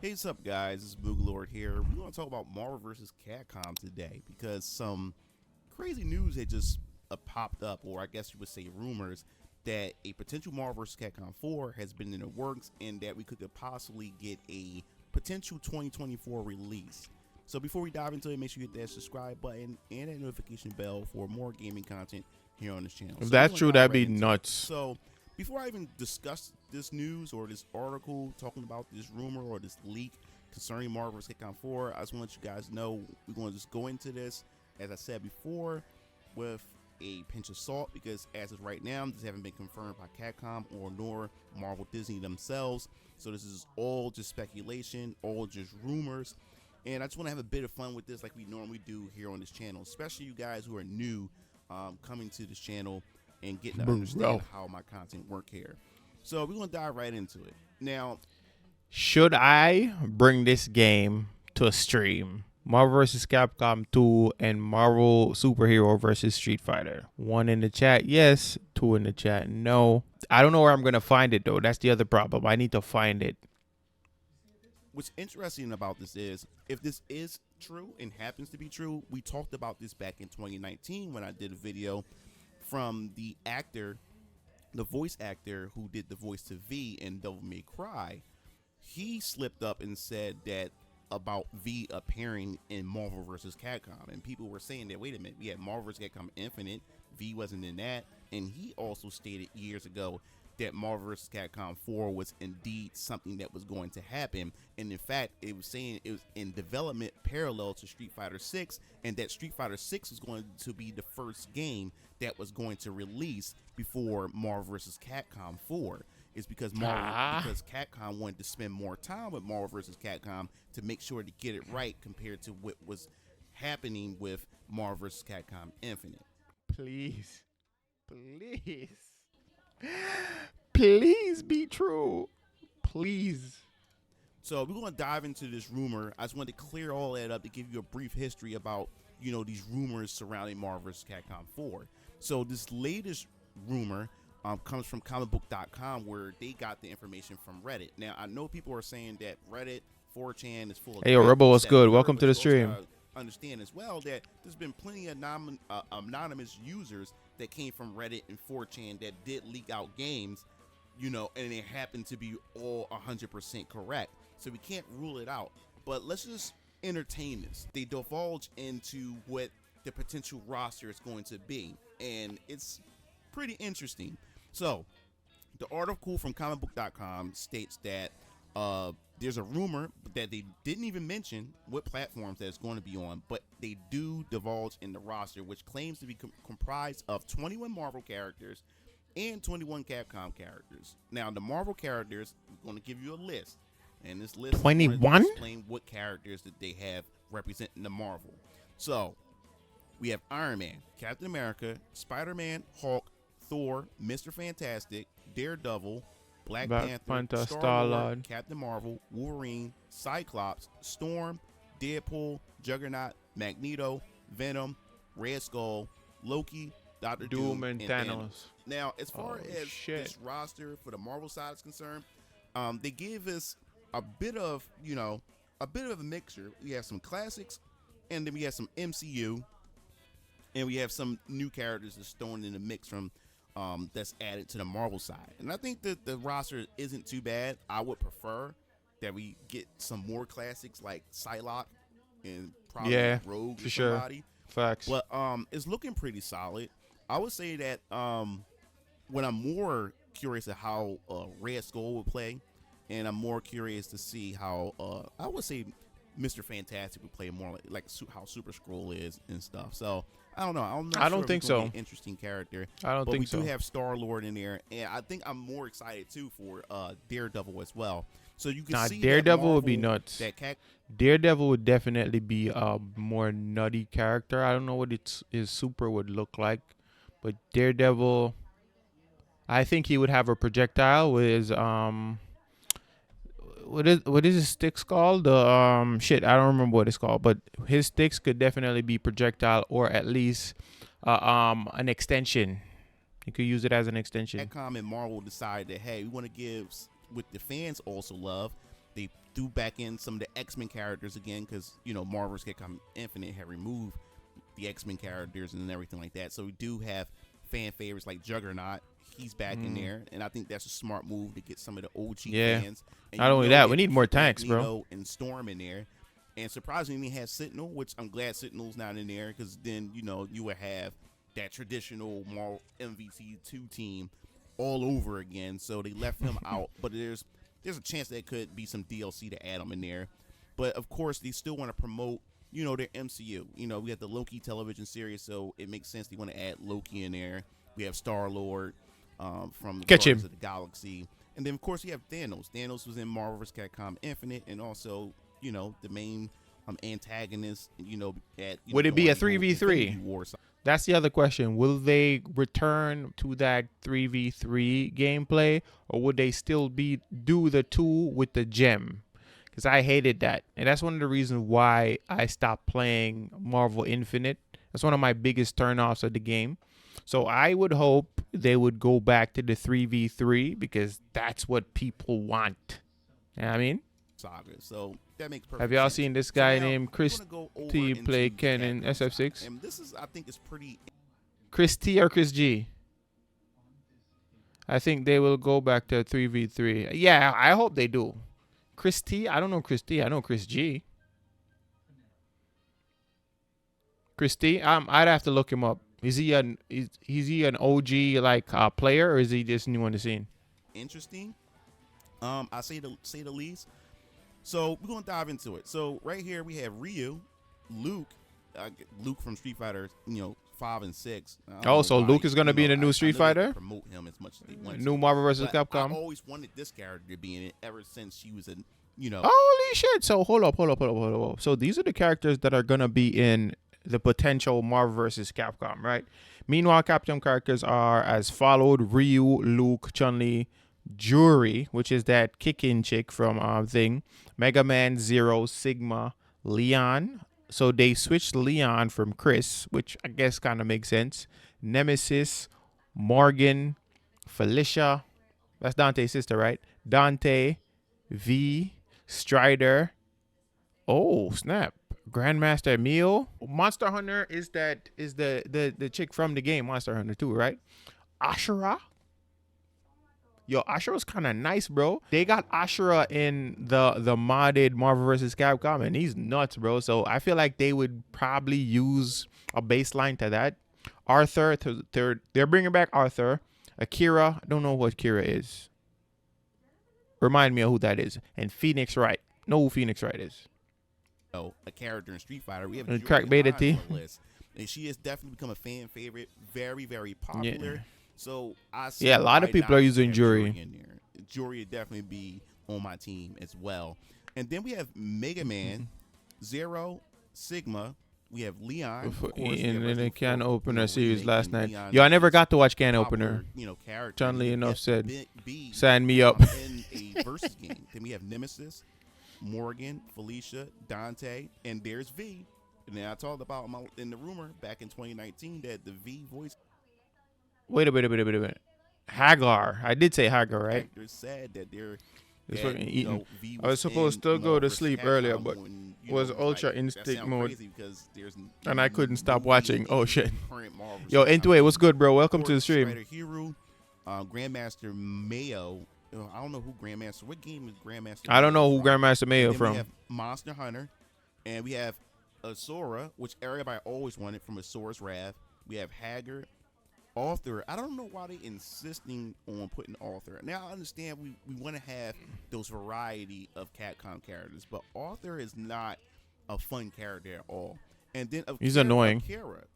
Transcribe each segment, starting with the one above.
Hey, what's up, guys? It's Boogalord here. We're going to talk about Marvel vs. Capcom today because some crazy news had just popped up, or I guess you would say rumors, that a potential Marvel vs. Capcom 4 has been in the works and that we could possibly get a potential 2024 release. So before we dive into it, make sure you hit that subscribe button and that notification bell for more gaming content here on this channel. If So that's true, that'd be nuts. So before I even discuss this news or this article talking about this rumor or this leak concerning Marvel vs. Capcom 4, I just want to let you guys know we're going to just go into this, as I said before, with a pinch of salt, because as of right now, this haven't been confirmed by Capcom or nor Marvel Disney themselves. So this is all just speculation, all just rumors. And I just want to have a bit of fun with this like we normally do here on this channel, especially you guys who are new coming to this channel and getting to understand how my content work here. So we're going to dive right into it. Now, should I bring this game to a stream? Marvel vs. Capcom 2 and Marvel Superhero vs. Street Fighter. 1 in the chat, yes. 2 in the chat, no. I don't know where I'm going to find it, though. That's the other problem. I need to find it. What's interesting about this is, if this is true and happens to be true, we talked about this back in 2019 when I did a video from the actor, the voice actor who did the voice to V in Devil May Cry. He slipped up and said that about V appearing in Marvel vs. Capcom, and people were saying that, wait a minute, we had Marvel vs. Capcom Infinite, V wasn't in that, and he also stated years ago that Marvel vs. Capcom 4 was indeed something that was going to happen, and in fact it was saying it was in development parallel to Street Fighter 6, and that Street Fighter 6 was going to be the first game that was going to release before Marvel vs. Capcom 4. Is because because Capcom wanted to spend more time with Marvel vs. Capcom to make sure to get it right compared to what was happening with Marvel vs. Capcom Infinite. Please, please be true, please. So we're going to dive into this rumor. I just wanted to clear all that up to give you a brief history about, you know, these rumors surrounding Marvel vs. Capcom 4. So this latest rumor comes from comicbook.com, where they got the information from Reddit. Now, I know people are saying that Reddit, 4chan is full of... Hey, yo, Rebel, what's good? Welcome to the stream. Understand as well that there's been plenty of anonymous users that came from Reddit and 4chan that did leak out games, you know, and they happen to be all 100% correct. So we can't rule it out. But let's just entertain this. They divulge into what the potential roster is going to be, and it's pretty interesting. So the article from comicbook.com states that there's a rumor that they didn't even mention what platforms that it's going to be on, but they do divulge in the roster, which claims to be comprised of 21 Marvel characters and 21 Capcom characters. Now, the Marvel characters, I'm going to give you a list, and this list 21 is explain what characters that they have representing the Marvel. So we have Iron Man, Captain America, Spider-Man, Hulk, Thor, Mr. Fantastic, Daredevil, Black Panther, Star-Lord, Captain Marvel, Wolverine, Cyclops, Storm, Deadpool, Juggernaut, Magneto, Venom, Red Skull, Loki, Doctor Doom, and Thanos. Now, as far as this roster for the Marvel side is concerned, they gave us a bit of, you know, a bit of a mixture. We have some classics, and then we have some MCU, and we have some new characters that's thrown in the mix from that's added to the Marvel side. And I think that the roster isn't too bad. I would prefer that we get some more classics like Psylocke and probably Rogue for somebody. Facts. But it's looking pretty solid. I would say that when I'm more curious of how Red Skull would play, and I'm more curious to see how I would say Mr. Fantastic would play more like how Super Skrull is and stuff. So I don't know. I don't think so. An interesting character. I don't think so. But we do have Star-Lord in there, and I think I'm more excited too for Daredevil as well. So you can see Daredevil would be nuts. Daredevil would definitely be a more nutty character. I don't know what his super would look like, but Daredevil, I think he would have a projectile with his what is his sticks called? The shit, I don't remember what it's called, but his sticks could definitely be projectile or at least an extension. You could use it as an extension. Capcom and Marvel decided that, hey, we want to give what the fans also love. They threw back in some of the X-Men characters again because, you know, Marvel vs. Capcom Infinite had removed the X-Men characters and everything like that. So we do have fan favorites like Juggernaut. He's back in there, and I think that's a smart move to get some of the OG fans. And not only that, we need more tanks, bro. And Storm in there. And surprisingly, we have Sentinel, which I'm glad Sentinel's not in there because then, you know, you would have that traditional Marvel MVC2 team all over again. So they left him out, but there's a chance that could be some DLC to add him in there. But of course, they still want to promote, you know, their MCU. You know, we have the Loki television series, so it makes sense they want to add Loki in there. We have Star-Lord from Guardians of the Galaxy. And then, of course, you have Thanos. Thanos was in Marvel vs. Capcom Infinite, and also, you know, the main antagonist, you know, would it be a 3v3? That's the other question. Will they return to that 3v3 gameplay, or would they still do the 2 with the gem? Because I hated that, and that's one of the reasons why I stopped playing Marvel Infinite. That's one of my biggest turnoffs of the game. So I would hope they would go back to the 3v3 because that's what people want. You know what I mean? Saga. So that makes perfect Have y'all sense. seen this guy So now, named Chris T play Ken in SF6? And this is, I think, is pretty. Chris T or Chris G? I think they will go back to 3v3. Yeah, I hope they do. Chris T? I don't know Chris T. I know Chris G. Chris T? I'd have to look him up. Is he an OG like player, or is he just new on the scene? Interesting. I say the least. So we're gonna dive into it. So right here we have Ryu, Luke from Street Fighter, you know, 5 and 6. Oh, so Luke is gonna be in the new Street Fighter. Promote him as much as they want. New Marvel vs. Capcom. I always wanted this character to be in it ever since she was in. You know. Holy shit! So hold up. So these are the characters that are gonna be in the potential Marvel vs. Capcom, right? Meanwhile, Capcom characters are as followed: Ryu, Luke, Chun-Li, Juri, which is that kicking chick from Thing, Mega Man, Zero, Sigma, Leon. So they switched Leon from Chris, which I guess kind of makes sense. Nemesis, Morgan, Felicia. That's Dante's sister, right? Dante, V, Strider. Oh, snap. Grandmaster Mio. Monster Hunter is the chick from the game Monster Hunter 2, right? Ashura. Yo, Ashura's kind of nice, bro. They got Ashura in the modded Marvel vs. Capcom, and he's nuts, bro. So I feel like they would probably use a baseline to that. Arthur, they're bringing back Arthur. Akira, I don't know what Akira is. Remind me of who that is. And Phoenix Wright. Know who Phoenix Wright is. Oh, a character in Street Fighter. We have Crack Beta T. List, and she has definitely become a fan favorite. Very, very popular. Yeah. So I see a lot of people are using Juri in there. Juri would definitely be on my team as well. And then we have Mega Man, Zero, Sigma. We have Leon. Of course, and the can opener series last night. Leon, yo, I never got to watch can opener. You know, character. Chun-Li enough said, sign me up. In a versus game. Then we have Nemesis, Morgan, Felicia, Dante, and there's V. And then I talked about in the rumor back in 2019 that the V voice. Wait a minute. Hagar. I did say Hagar, right? Actors said that they're eating. I was supposed to go to sleep earlier, but was Ultra Instinct mode, and I couldn't stop watching. Oh shit! Yo, Into what's good, bro? Welcome to the stream. Hero, Grandmaster Mayo. I don't know who Grandmaster. What game is Grandmaster? I don't know who Grandmaster Mayo from. We have Monster Hunter, and we have Asura, which everybody always wanted from Asura's Wrath. We have Haggard. Arthur, I don't know why they insisting on putting Arthur. Now I understand we want to have those variety of Capcom characters, but Arthur is not a fun character at all. And then he's annoying.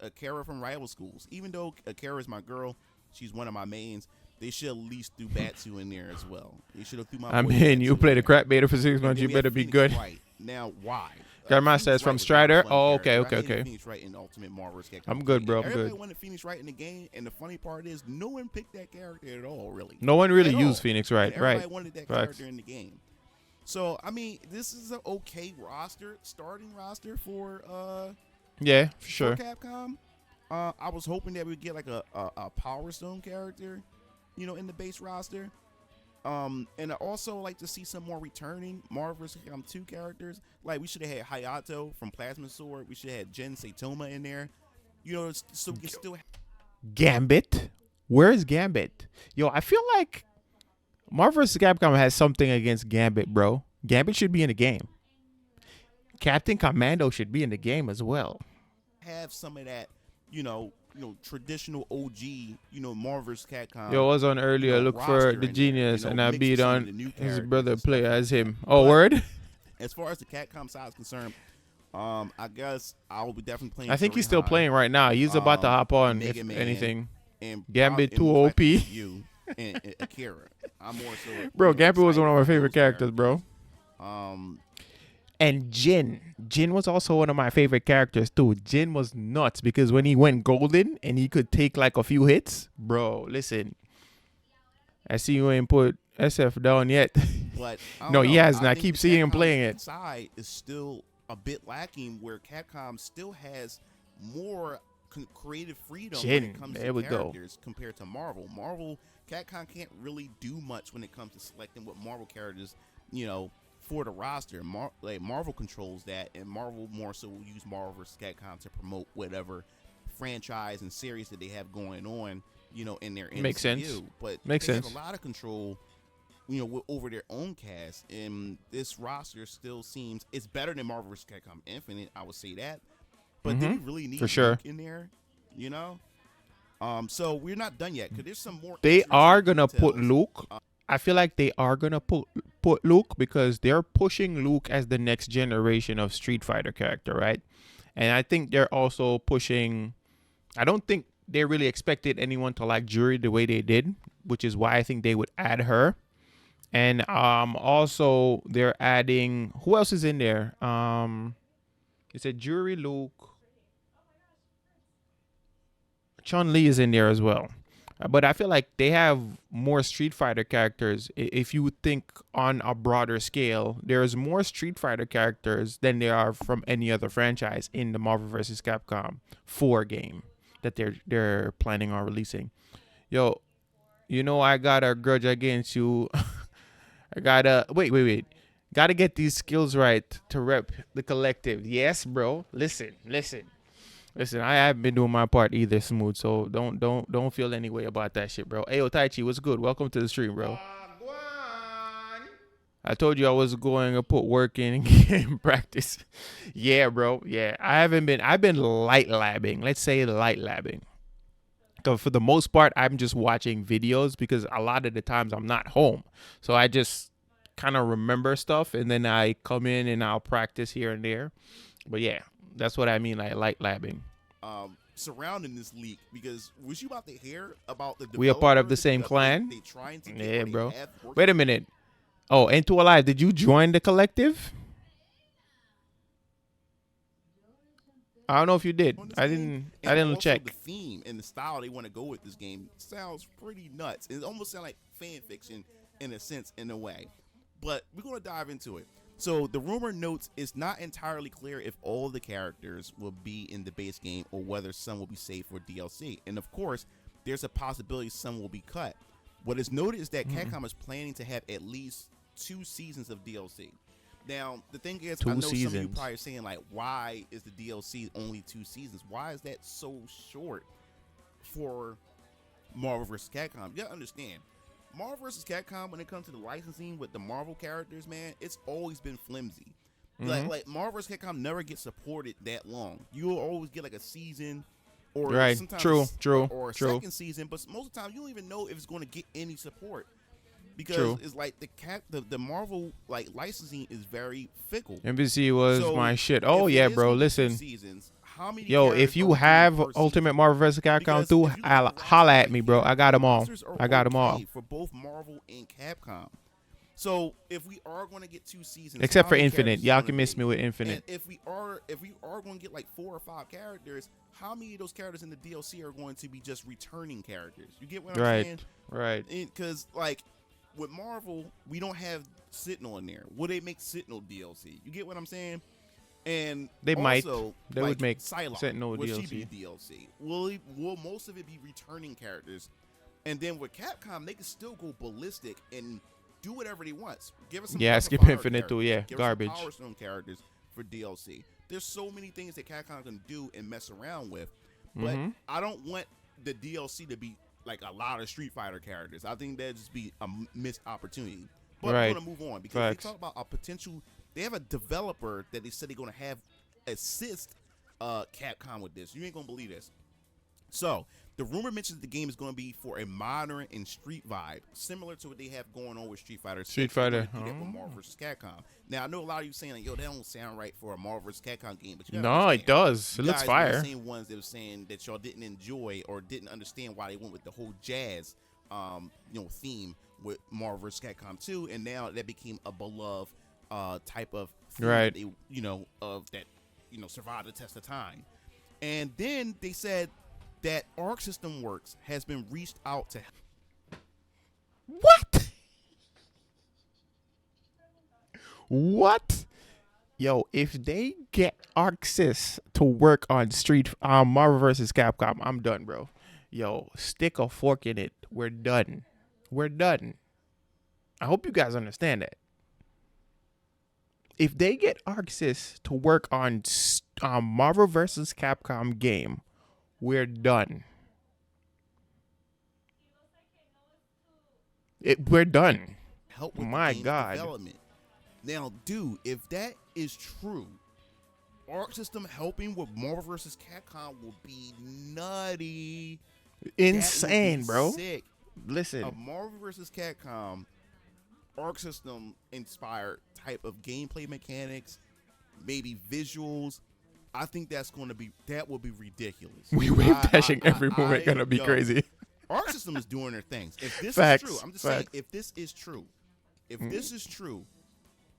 Akira from Rival Schools. Even though Akira is my girl, she's one of my mains. They should at least do Batsu in there as well. They should have threw my. I mean, you played a crap beta for 6 months. You better be good. Right now, why? Grandmaster is from Strider. Oh, okay. Phoenix Wright in Ultimate Marvel vs. Capcom. I'm good, bro. I'm Everybody good. wanted Phoenix Wright in the game, and the funny part is, no one picked that character at all. Really, no one really used Phoenix Wright. Everybody wanted that character in the game. So I mean, this is an okay starting roster for yeah, for sure. For Capcom. I was hoping that we'd get like a Power Stone character, you know, in the base roster. And I also like to see some more returning Marvel vs. Capcom 2 characters. Like, we should have had Hayato from Plasma Sword. We should have had Jin Saitama in there. You know, so we can still Gambit. Where is Gambit? Yo, I feel like Marvel vs. Capcom has something against Gambit, bro. Gambit should be in the game. Captain Commando should be in the game as well. have some of that, traditional OG, Marvel vs. Capcom. Yo, I was on earlier. Look for the genius, and I beat on his brother play as him. Oh, word. As far as the Capcom side is concerned, I guess I will be definitely playing. I think he's still playing right now. He's about to hop on, if anything. Gambit 2 OP. You and Akira. I'm more so. Bro, Gambit was one of my favorite characters, bro. Um, And Jin. Jin was also one of my favorite characters too. Jin was nuts because when he went golden and he could take like a few hits, bro, listen. I see you ain't put SF down yet. But no, he has, and I keep seeing him playing it. Side is still a bit lacking, where Capcom still has more creative freedom when it comes to characters compared to Marvel. Capcom can't really do much when it comes to selecting what Marvel characters, for the roster. Marvel controls that, and Marvel more so will use Marvel vs. Capcom to promote whatever franchise and series that they have going on, in their MCU. Makes sense. But Makes they sense. have a lot of control, over their own cast, and this roster still seems it's better than Marvel vs. Capcom Infinite. I would say that, but do we really need Luke in there? So we're not done yet because there's some more. They are gonna put Luke. I feel like they are gonna put Luke because they're pushing Luke as the next generation of Street Fighter character, right? And I think they're also pushing. I don't think they really expected anyone to like Juri the way they did, which is why I think they would add her. And also they're adding, who else is in there? It's a Juri, Luke, Chun-Li is in there as well. But I feel like they have more Street Fighter characters. If you think on a broader scale, there's more Street Fighter characters than there are from any other franchise in the Marvel vs. Capcom 4 game that they're planning on releasing. Yo, I got a grudge against you. I gotta wait. Gotta get these skills right to rep the collective. Yes, bro. Listen. I haven't been doing my part either, Smooth. So don't feel any way about that shit, bro. Hey, Taichi, what's good? Welcome to the stream, bro. I told you I was going to put work in game practice. Yeah, bro. Yeah, I've been light labbing. Let's say light labbing. So for the most part, I'm just watching videos because a lot of the times I'm not home. So I just kind of remember stuff and then I come in and I'll practice here and there. But yeah, that's what I mean, like light labbing. Surrounding this leak, because was you about to hear about the we are part of the same clan? They trying to yeah, bro. Wait a minute. Oh, Into Alive, did you join the collective? I don't know if you did. I didn't check. The theme and the style they want to go with this game sounds pretty nuts. It almost sounds like fan fiction in a sense, in a way. But we're going to dive into it. So the rumor notes it's not entirely clear if all the characters will be in the base game or whether some will be saved for DLC. And of course, there's a possibility some will be cut. What is noted is that Capcom is planning to have at least 2 seasons of DLC. Now, the thing is, I know some of you probably are saying, like, why is the DLC only 2 seasons? Why is that so short for Marvel vs. Capcom? You gotta understand, Marvel vs. Capcom, when it comes to the licensing with the Marvel characters, man, it's always been flimsy. Like Marvel vs. Capcom never gets supported that long. You'll always get like a season or sometimes or a second season, but most of the time you don't even know if it's going to get any support. Because it's like the Marvel like licensing is very fickle. MVC was my shit. Oh yeah, bro. Listen, if you have Ultimate Marvel vs. Capcom 2, holla at me, bro. I got them all. For both Marvel and Capcom. So if we are going to get 2 seasons, except for Infinite, y'all can miss me with Infinite. And if we are going to get like 4 or 5 characters, how many of those characters in the DLC are going to be just returning characters? You get what I'm saying? Right. Because like, with Marvel, we don't have Sentinel in there. Will they make Sentinel DLC? You get what I'm saying? And they also, might. They like, would make Psylocke, Sentinel will DLC. She be DLC? Will most of it be returning characters? And then with Capcom, they can still go ballistic and do whatever they want. Give us some Skip Fire Infinite too. Yeah, Give garbage. us some Power Stone characters for DLC. There's so many things that Capcom can do and mess around with, but I don't want the DLC to be like a lot of Street Fighter characters. I think that'd just be a missed opportunity. But Right. I'm going to move on because they talk about a potential. They have a developer that they said they're going to have assist Capcom with this. You ain't going to believe this. So the rumor mentions the game is going to be for a modern and street vibe, similar to what they have going on with Street Fighter. Street Fighter. Do that with Marvel vs. Capcom. Now I know a lot of you saying, like, "Yo, that don't sound right for a Marvel vs. Capcom game," but you gotta No, understand, it does. It you looks guys were fire. the same ones that were saying that y'all didn't enjoy or didn't understand why they went with the whole jazz, theme with Marvel vs. Capcom 2, and now that became a beloved type of theme Right. that survived the test of time. And then they said that Arc System Works has been reached out to. What? What? Yo, if they get ArcSys to work on Marvel vs. Capcom, I'm done, bro. Yo, stick a fork in it. We're done. We're done. I hope you guys understand that. If they get ArcSys to work on Marvel vs. Capcom game, we're done. We're done. Help with My the game's God. development. Now, dude, if that is true, Arc System helping with Marvel vs. Capcom will be nutty. Insane, That would be bro. Sick. Listen. A Marvel vs. Capcom Arc System inspired type of gameplay mechanics, maybe visuals. I think that will be ridiculous. We wave dashing every moment gonna be crazy. Arc System is doing their things. If this Facts, is true, I'm just facts. saying, if this is true,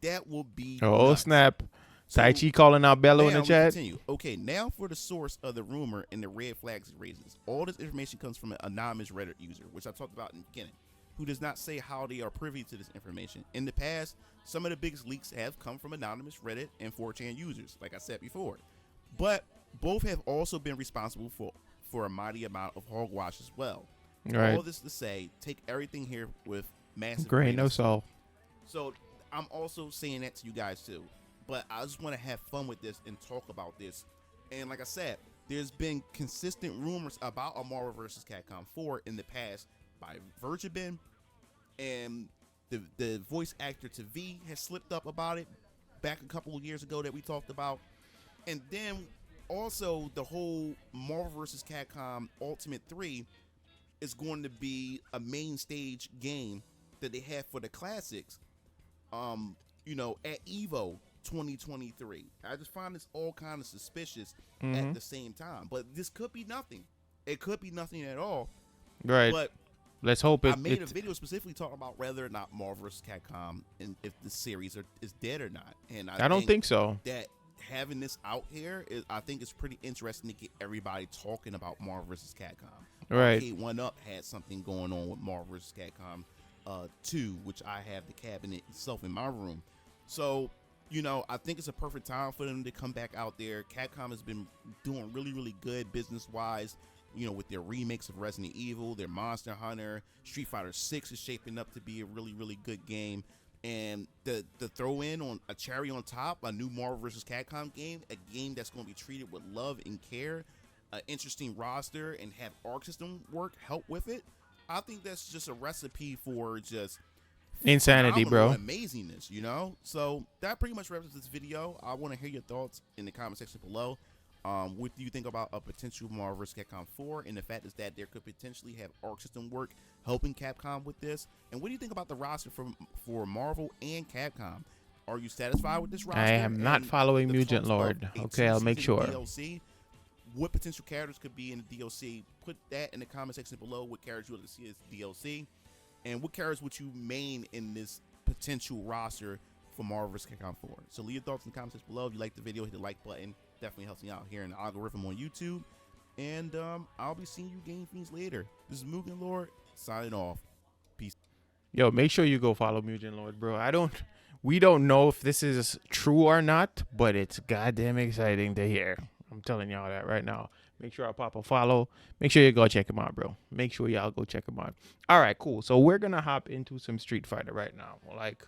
that will be Oh nuts. snap! So, Tai Chi calling out Bello in now the we chat. continue. Okay, now for the source of the rumor and the red flags it raises. All this information comes from an anonymous Reddit user, which I talked about in the beginning, who does not say how they are privy to this information. In the past, some of the biggest leaks have come from anonymous Reddit and 4chan users, like I said before. But both have also been responsible for a mighty amount of hogwash as well. Right. All this to say, take everything here with massive Grain, no of salt. So I'm also saying that to you guys too. But I just want to have fun with this and talk about this. And like I said, there's been consistent rumors about a Marvel vs. Capcom 4 in the past by Virgin, and the voice actor to V has slipped up about it back a couple of years ago that we talked about. And then also the whole Marvel vs. Capcom Ultimate 3 is going to be a main stage game that they have for the classics, at EVO 2023. I just find this all kind of suspicious at the same time. But this could be nothing. It could be nothing at all. Right. But let's hope it. I made a video specifically talking about whether or not Marvel vs. Capcom and if the series is dead or not. And I don't think so. That having this out here I think it's pretty interesting to get everybody talking about Marvel vs. Capcom. Right. Arcade 1-Up had something going on with Marvel vs. Capcom 2, which I have the cabinet itself in my room. So, I think it's a perfect time for them to come back out there. Capcom has been doing really, really good business-wise, with their remakes of Resident Evil, their Monster Hunter. Street Fighter 6 is shaping up to be a really, really good game. And the throw in on a cherry on top, a new Marvel vs. Capcom game, a game that's going to be treated with love and care, an interesting roster, and have Arc System work help with it. I think that's just a recipe for just insanity, bro. Amazingness, So that pretty much wraps up this video. I want to hear your thoughts in the comment section below. What do you think about a potential Marvel vs. Capcom 4? And the fact is that there could potentially have Arc System work helping Capcom with this. And what do you think about the roster for Marvel and Capcom? Are you satisfied with this roster? I am not following Mutant Lord. Okay, I'll make sure. DLC? What potential characters could be in the DLC? Put that in the comment section below. What characters you would like to see as DLC? And what characters would you main in this potential roster for Marvel vs. Capcom 4? So leave your thoughts in the comment section below. If you like the video, hit the like button. Definitely helps me out here in the algorithm on YouTube. And I'll be seeing you Game Fiends later. This is Mugen Lord signing off. Peace. Yo, make sure you go follow Mugen Lord, bro. We don't know if this is true or not, but it's goddamn exciting to hear. I'm telling y'all that right now. Make sure I pop a follow. Make sure you go check him out, bro. Make sure y'all go check him out. All right, cool. So we're gonna hop into some Street Fighter right now. Like